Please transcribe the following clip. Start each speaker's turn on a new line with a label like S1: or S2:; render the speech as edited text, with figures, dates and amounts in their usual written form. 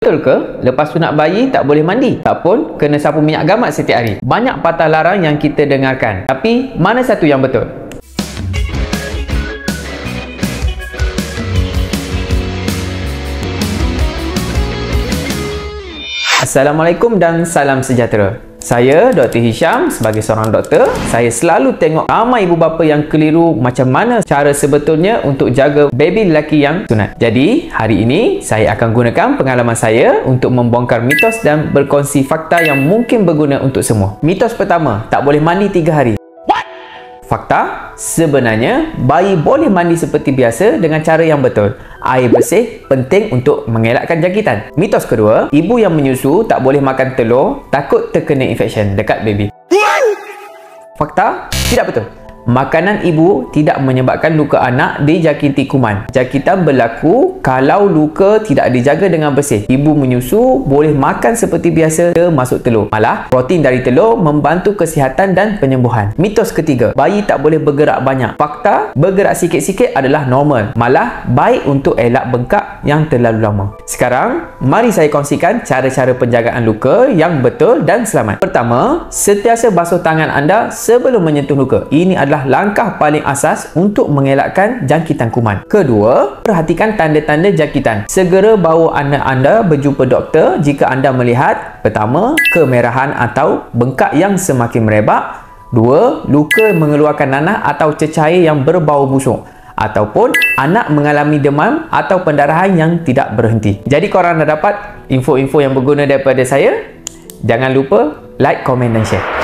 S1: Betul ke lepas sunat bayi tak boleh mandi? Tak pun kena sapu minyak gamat setiap hari? Banyak patah larang yang kita dengarkan. Tapi mana satu yang betul? Assalamualaikum dan salam sejahtera. Saya Dr. Hisham. Sebagai seorang doktor, saya selalu tengok ramai ibu bapa yang keliru macam mana cara sebetulnya untuk jaga baby lelaki yang sunat. Jadi, hari ini saya akan gunakan pengalaman saya untuk membongkar mitos dan berkongsi fakta yang mungkin berguna untuk semua. Mitos pertama, tak boleh mandi 3 hari. Fakta, sebenarnya bayi boleh mandi seperti biasa dengan cara yang betul. Air bersih penting untuk mengelakkan jangkitan. Mitos kedua, ibu yang menyusu tak boleh makan telur, takut terkena infection dekat baby. Fakta, tidak betul. Makanan ibu tidak menyebabkan luka anak dijangkiti kuman. Jangkitan berlaku kalau luka tidak dijaga dengan bersih. Ibu menyusu boleh makan seperti biasa termasuk telur. Malah, protein dari telur membantu kesihatan dan penyembuhan. Mitos ketiga, bayi tak boleh bergerak banyak. Fakta, bergerak sikit-sikit adalah normal. Malah, baik untuk elak bengkak yang terlalu lama. Sekarang, mari saya kongsikan cara-cara penjagaan luka yang betul dan selamat. Pertama, sentiasa basuh tangan anda sebelum menyentuh luka. Ini adalah langkah paling asas untuk mengelakkan jangkitan kuman. Kedua, perhatikan tanda-tanda jangkitan. Segera bawa anak anda berjumpa doktor jika anda melihat pertama, kemerahan atau bengkak yang semakin merebak. Dua, luka mengeluarkan nanah atau cecair yang berbau busuk. Ataupun anak mengalami demam atau pendarahan yang tidak berhenti. Jadi korang dah dapat info-info yang berguna daripada saya. Jangan lupa like, komen dan share.